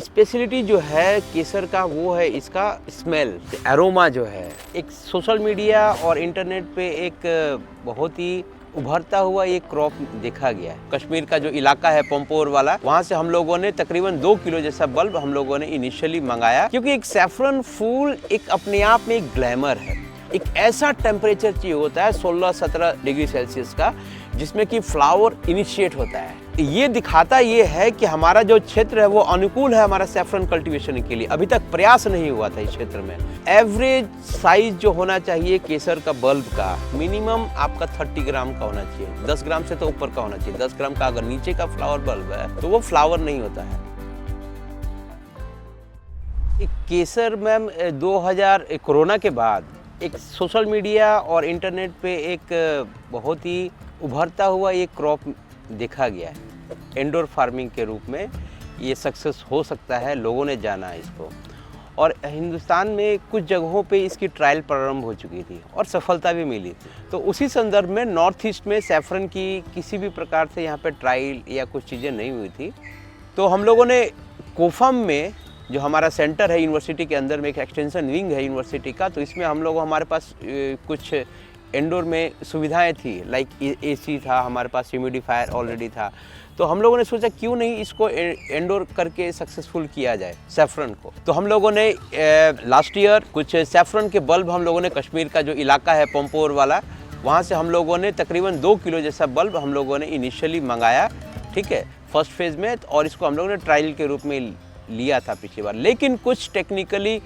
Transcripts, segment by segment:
Speciality जो है केसर का वो है इसका स्मेल, एरोमा जो है। एक सोशल मीडिया और इंटरनेट पे एक बहुत ही उभरता हुआ ये क्रॉप देखा गया है। कश्मीर का जो इलाका है पंपोर वाला, वहाँ से हम लोगों ने तकरीबन 2 किलो जैसा बल्ब हम लोगों ने इनिशियली मंगाया, क्योंकि एक सैफरन फूल एक अपने आप में एक ग्लैमर है। एक ऐसा टेम्परेचर चाहिए होता है 16-17 डिग्री सेल्सियस का, जिसमें कि फ्लावर इनिशिएट होता है। ये दिखाता ये है कि हमारा जो क्षेत्र है वो अनुकूल है हमारा सैफरन कल्टीवेशन के लिए। अभी तक प्रयास नहीं हुआ था इस क्षेत्र में। एवरेज साइज जो होना चाहिए केसर का बल्ब का, मिनिमम आपका 30 ग्राम का होना चाहिए। 10 ग्राम से तो ऊपर का होना चाहिए। 10 ग्राम का अगर नीचे का फ्लावर बल्ब है तो वो फ्लावर नहीं होता है। केसर मैम 2000 कोरोना के बाद एक सोशल मीडिया और इंटरनेट पे एक बहुत ही उभरता हुआ ये क्रॉप देखा गया है। इंडोर फार्मिंग के रूप में ये सक्सेस हो सकता है, लोगों ने जाना है इसको। और हिंदुस्तान में कुछ जगहों पे इसकी ट्रायल प्रारंभ हो चुकी थी और सफलता भी मिली थी। तो उसी संदर्भ में नॉर्थ ईस्ट में सैफरन की किसी भी प्रकार से यहाँ पे ट्रायल या कुछ चीज़ें नहीं हुई थी। तो हम लोगों ने कोफम में जो हमारा सेंटर है यूनिवर्सिटी के अंदर में, एक एक्सटेंशन विंग है यूनिवर्सिटी का, तो इसमें हम लोग हमारे पास कुछ इंडोर में सुविधाएं थी, लाइक एसी था हमारे पास, ह्यूमिडिफायर ऑलरेडी था। तो हम लोगों ने सोचा क्यों नहीं इसको इंडोर करके सक्सेसफुल किया जाए सैफरन को। तो हम लोगों ने लास्ट ईयर कुछ सैफरन के बल्ब हम लोगों ने, कश्मीर का जो इलाका है पंपोर वाला, वहाँ से हम लोगों ने तकरीबन 2 किलो जैसा बल्ब हम लोगों ने इनिशियली मंगाया, ठीक है, फर्स्ट फेज़ में। और इसको हम लोगों ने ट्रायल के रूप में लिया था पिछली बार, लेकिन कुछ टेक्निकली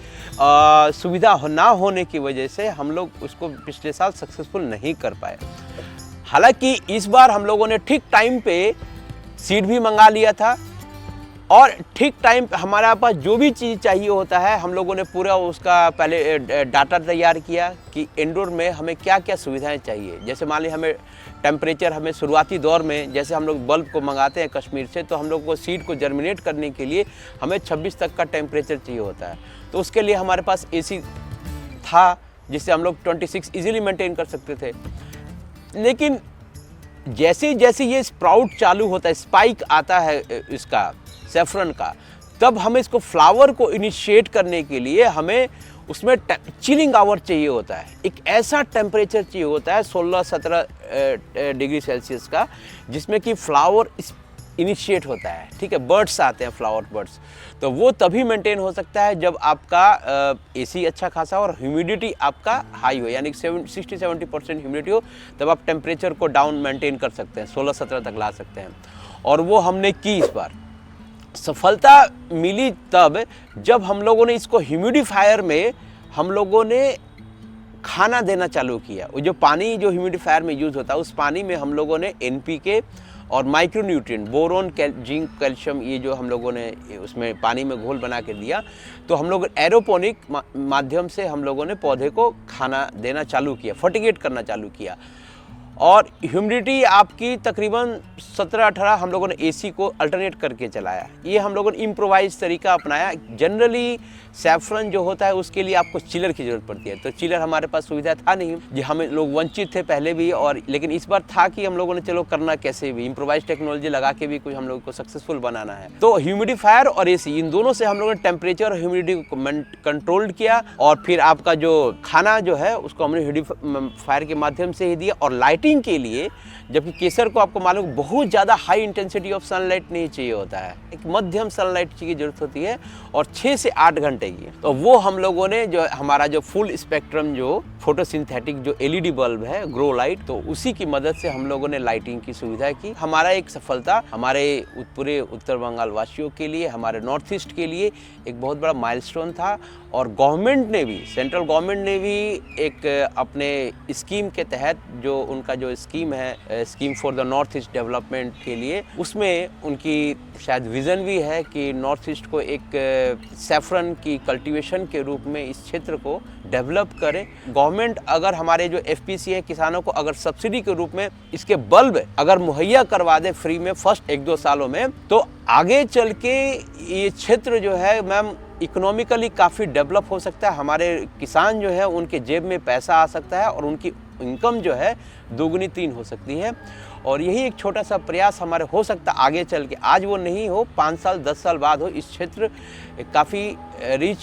सुविधा ना होने की वजह से हम लोग उसको पिछले साल सक्सेसफुल नहीं कर पाए। हालांकि इस बार हम लोगों ने ठीक टाइम पे सीड भी मंगा लिया था और ठीक टाइम पे हमारे पास जो भी चीज़ चाहिए होता है हम लोगों ने पूरा उसका पहले डाटा तैयार किया कि इंडोर में हमें क्या क्या सुविधाएं चाहिए। जैसे मान लीजिए हमें टेम्परेचर, हमें शुरुआती दौर में जैसे हम लोग बल्ब को मंगाते हैं कश्मीर से, तो हम लोग को सीड को जर्मिनेट करने के लिए हमें 26 तक का टेम्परेचर चाहिए होता है। तो उसके लिए हमारे पास एसी था जिससे हम लोग 26 ईजिली मेंटेन कर सकते थे। लेकिन जैसे जैसे ये स्प्राउट चालू होता है, स्पाइक आता है इसका सैफरन का, तब हमें इसको फ्लावर को इनिशिएट करने के लिए हमें उसमें चिलिंग आवर चाहिए होता है। एक ऐसा टेम्परेचर चाहिए होता है 16-17 डिग्री सेल्सियस का, जिसमें कि फ्लावर इनिशिएट होता है, ठीक है, बर्ड्स आते हैं, फ्लावर बर्ड्स। तो वो तभी मेंटेन हो सकता है जब आपका एसी अच्छा खासा और ह्यूमिडिटी आपका हाई हो, यानी 60-70% ह्यूमिडिटी हो, तब आप टेम्परेचर को डाउन मेंटेन कर सकते हैं, 16-17 तक ला सकते हैं। और वो हमने की इस बार। सफलता मिली तब जब हम लोगों ने इसको ह्यूमिडिफायर में हम लोगों ने खाना देना चालू किया। वो जो पानी जो ह्यूमिडिफायर में यूज़ होता है, उस पानी में हम लोगों ने NPK और माइक्रोन्यूट्रिएंट, बोरोन, जिंक, कैल्शियम, ये जो हम लोगों ने उसमें पानी में घोल बना के दिया। तो हम लोग एरोपोनिक माध्यम से हम लोगों ने पौधे को खाना देना चालू किया, फर्टिगेट करना चालू किया। और ह्यूमिडिटी आपकी तकरीबन 17-18 हम लोगों ने एसी को अल्टरनेट करके चलाया। ये हम लोगों ने इम्प्रोवाइज तरीका अपनाया। जनरली सैफरन जो होता है उसके लिए आपको चिलर की ज़रूरत पड़ती है, तो चिलर हमारे पास सुविधा था नहीं, जी हम लोग वंचित थे पहले भी। और लेकिन इस बार था कि हम लोगों ने चलो करना कैसे भी, इम्प्रोवाइज टेक्नोलॉजी लगा के भी कुछ हम लोगों को सक्सेसफुल बनाना है। तो ह्यूमिडिफायर और एसी, इन दोनों से हम लोगों ने टेम्परेचर और ह्यूमिडिटी को कंट्रोल्ड किया। और फिर आपका जो खाना जो है उसको हमने ह्यूमिडिफायर के माध्यम से ही दिया। और लाइटिंग के लिए, जबकि केसर को आपको मालूम बहुत ज़्यादा हाई इंटेंसिटी ऑफ सनलाइट नहीं चाहिए होता है, एक मध्यम सनलाइट की ज़रूरत होती है और 6 से 8 घंटे की। तो वो हम लोगों ने जो हमारा जो फुल स्पेक्ट्रम जो फोटोसिंथेटिक जो LED बल्ब है, ग्रो लाइट, तो उसी की मदद से हम लोगों ने लाइटिंग की सुविधा की। हमारा एक सफलता हमारे पूरे उत्तर बंगाल वासियों के लिए, हमारे नॉर्थ ईस्ट के लिए एक बहुत बड़ा माइलस्टोन था। और गवर्नमेंट ने भी, सेंट्रल गवर्नमेंट ने भी एक अपने स्कीम के तहत, जो उनका जो स्कीम है, scheme for the north east development के लिए, उसमें उनकी शायद विज़न भी है कि नॉर्थ ईस्ट को एक सैफरन की कल्टीवेशन के रूप में इस क्षेत्र को डेवलप करें। गवर्नमेंट अगर हमारे जो FPC है, किसानों को अगर सब्सिडी के रूप में इसके बल्ब अगर मुहैया करवा दे फ्री में फर्स्ट 1-2 सालों में, तो आगे चल के ये क्षेत्र जो है मैम इकोनॉमिकली काफ़ी डेवलप हो सकता है। हमारे किसान जो है उनके जेब में पैसा आ सकता है और उनकी इनकम जो है दोगुनी तीन हो सकती है। और यही एक छोटा सा प्रयास हमारे हो सकता आगे चल के, आज वो नहीं हो, 5 साल 10 साल बाद हो, इस क्षेत्र काफ़ी रिच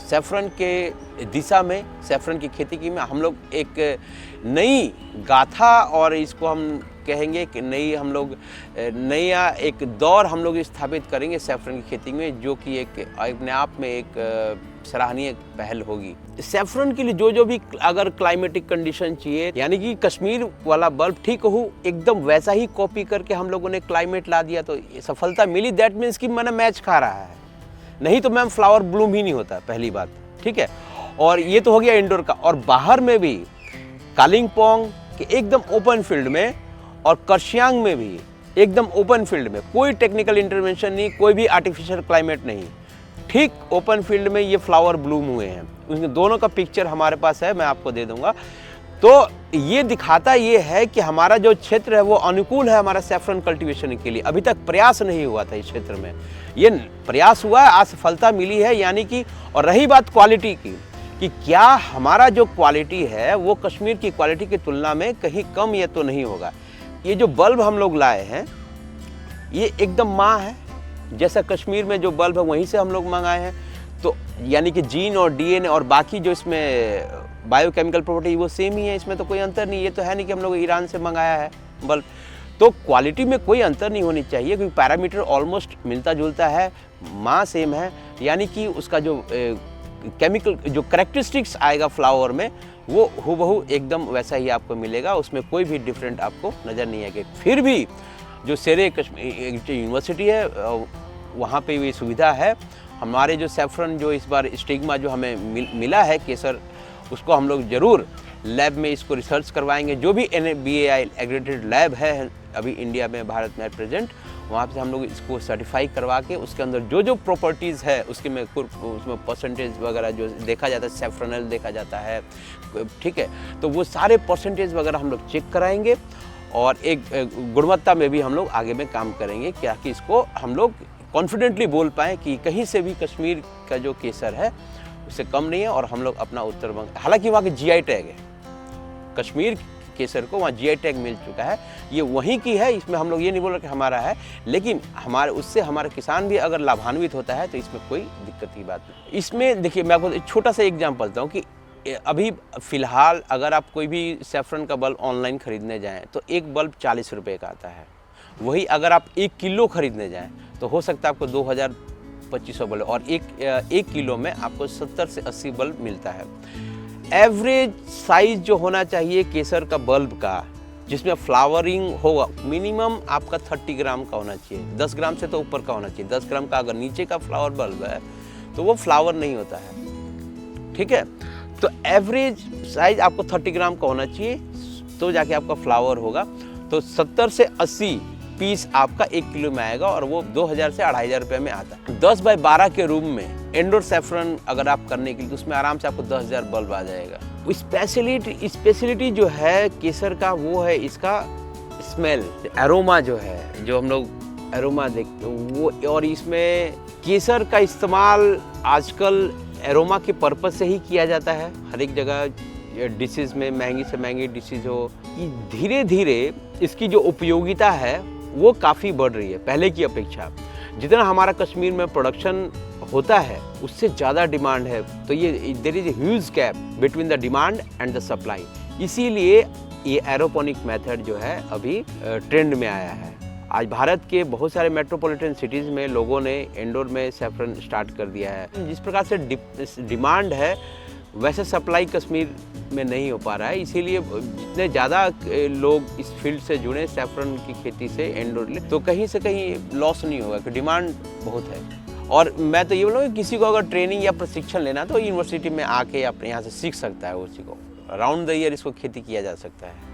सैफरन के दिशा में, सैफरन की खेती की में हम लोग एक नई गाथा, और इसको हम कहेंगे कि नया एक दौर हम लोग स्थापित करेंगे सैफरन की खेती में, जो कि एक अपने आप में एक सराहनीय पहल होगी। सैफरन के लिए जो भी अगर क्लाइमेटिक कंडीशन चाहिए, यानी कि कश्मीर वाला बल्ब ठीक हो एकदम वैसा ही कॉपी करके हम लोगों ने क्लाइमेट ला दिया तो सफलता मिली, दैट मीन्स कि मैंने मैच खा रहा है, नहीं तो मैम फ्लावर ब्लूम ही नहीं होता, पहली बात, ठीक है। और ये तो हो गया इंडोर का। और बाहर में भी कालिंपोंग के एकदम ओपन फील्ड में और कर्शियांग में भी एकदम ओपन फील्ड में, कोई टेक्निकल इंटरवेंशन नहीं, कोई भी आर्टिफिशियल क्लाइमेट नहीं, ठीक ओपन फील्ड में ये फ्लावर ब्लूम हुए हैं। उन दोनों का पिक्चर हमारे पास है, मैं आपको दे दूंगा। तो ये दिखाता ये है कि हमारा जो क्षेत्र है वो अनुकूल है हमारा सैफरन कल्टीवेशन के लिए। अभी तक प्रयास नहीं हुआ था इस क्षेत्र में, ये प्रयास हुआ है, आज सफलता मिली है। यानी कि, और रही बात क्वालिटी की, कि क्या हमारा जो क्वालिटी है वो कश्मीर की क्वालिटी की तुलना में कहीं कम ये तो नहीं होगा। ये जो बल्ब हम लोग लाए हैं ये एकदम माँ है, जैसा कश्मीर में जो बल्ब है वहीं से हम लोग मंगाए हैं। तो यानी कि जीन और डीएनए और बाकी जो इसमें बायोकेमिकल प्रॉपर्टी वो सेम ही है, इसमें तो कोई अंतर नहीं। ये तो है नहीं कि हम लोग ईरान से मंगाया है बल्ब। तो क्वालिटी में कोई अंतर नहीं होनी चाहिए, क्योंकि पैरामीटर ऑलमोस्ट मिलता जुलता है, माँ सेम है। यानी कि उसका जो केमिकल जो कैरेक्टरिस्टिक्स आएगा फ्लावर में वो हूबहू एकदम वैसा ही आपको मिलेगा, उसमें कोई भी डिफरेंट आपको नज़र नहीं आएगा। फिर भी जो शेरे कश्मीर यूनिवर्सिटी है वहाँ पे ये सुविधा है। हमारे जो सैफरन जो इस बार स्टिग्मा जो हमें मिला है केसर, उसको हम लोग ज़रूर लैब में इसको रिसर्च करवाएंगे। जो भी NABAI एग्रेडेड लैब है अभी इंडिया में, भारत में प्रेजेंट, वहाँ पे हम लोग इसको सर्टिफाई करवा के उसके अंदर जो प्रॉपर्टीज़ है उसके में उसमें परसेंटेज वगैरह जो देखा जाता है, सैफरनल देखा जाता है, ठीक है। तो वो सारे परसेंटेज वगैरह हम लोग चेक कराएंगे और एक गुणवत्ता में भी हम लोग आगे में काम करेंगे, क्या कि इसको हम लोग कॉन्फिडेंटली बोल पाएँ कि कहीं से भी कश्मीर का जो केसर है उससे कम नहीं है। और हम लोग अपना उत्तर बंग, हालांकि वहाँ की GI टैग है, कश्मीर केसर को वहाँ GI टैग मिल चुका है, ये वहीं की है, इसमें हम लोग ये नहीं बोल रहे कि हमारा है, लेकिन हमारे उससे हमारा किसान भी अगर लाभान्वित होता है तो इसमें कोई दिक्कत की बात नहीं। इसमें देखिए मैं आपको एक छोटा सा एग्जाम्पल देता हूँ कि अभी फ़िलहाल अगर आप कोई भी सैफरन का बल्ब ऑनलाइन ख़रीदने जाएँ तो एक बल्ब 40 रुपये का आता है। वही अगर आप 1 किलो ख़रीदने जाएँ तो हो सकता है आपको 2500 बल्ब, और एक किलो में आपको 70 से 80 बल्ब मिलता है। एवरेज साइज़ जो होना चाहिए केसर का बल्ब का, जिसमें फ्लावरिंग होगा, मिनिमम आपका 30 ग्राम का होना चाहिए, 10 ग्राम से तो ऊपर का होना चाहिए। 10 ग्राम का अगर नीचे का फ्लावर बल्ब है तो वो फ्लावर नहीं होता है, ठीक है। तो एवरेज साइज़ आपको 30 ग्राम का होना चाहिए तो जाके आपका फ्लावर होगा। तो 70 से 80 पीस आपका 1 किलो में आएगा और वो 2000 से 2500 रुपये में आता है। 10 बाय 12 के रूम में इंडोर सैफरन अगर आप करने के लिए तो उसमें आराम से आपको 10,000 बल्ब आ जाएगा। स्पेशलिटी जो है केसर का वो है इसका स्मेल, एरोमा जो है, जो हम लोग एरोमा देखते वो, और इसमें केसर का इस्तेमाल आजकल एरोमा के पर्पज़ से ही किया जाता है। हर एक जगह डिशेज़ में महंगी से महंगी डिशेज़ हो, धीरे धीरे इसकी जो उपयोगिता है वो काफ़ी बढ़ रही है पहले की अपेक्षा। जितना हमारा कश्मीर में प्रोडक्शन होता है उससे ज़्यादा डिमांड है, तो ये there is a huge gap between the demand and the supply. इसीलिए ये एरोपोनिक मेथड जो है अभी ट्रेंड में आया है। आज भारत के बहुत सारे मेट्रोपॉलिटन सिटीज़ में लोगों ने इंडोर में सैफरन स्टार्ट कर दिया है। जिस प्रकार से डिमांड है वैसे सप्लाई कश्मीर में नहीं हो पा रहा है, इसीलिए जितने ज़्यादा लोग इस फील्ड से जुड़े सैफरन की खेती से इंडोर, तो कहीं से कहीं लॉस नहीं होगा, क्योंकि डिमांड बहुत है। और मैं तो ये बोलूँगा कि किसी को अगर ट्रेनिंग या प्रशिक्षण लेना तो यूनिवर्सिटी में आके अपने यहाँ से सीख सकता है, उसी को राउंड द ईयर इसको खेती किया जा सकता है।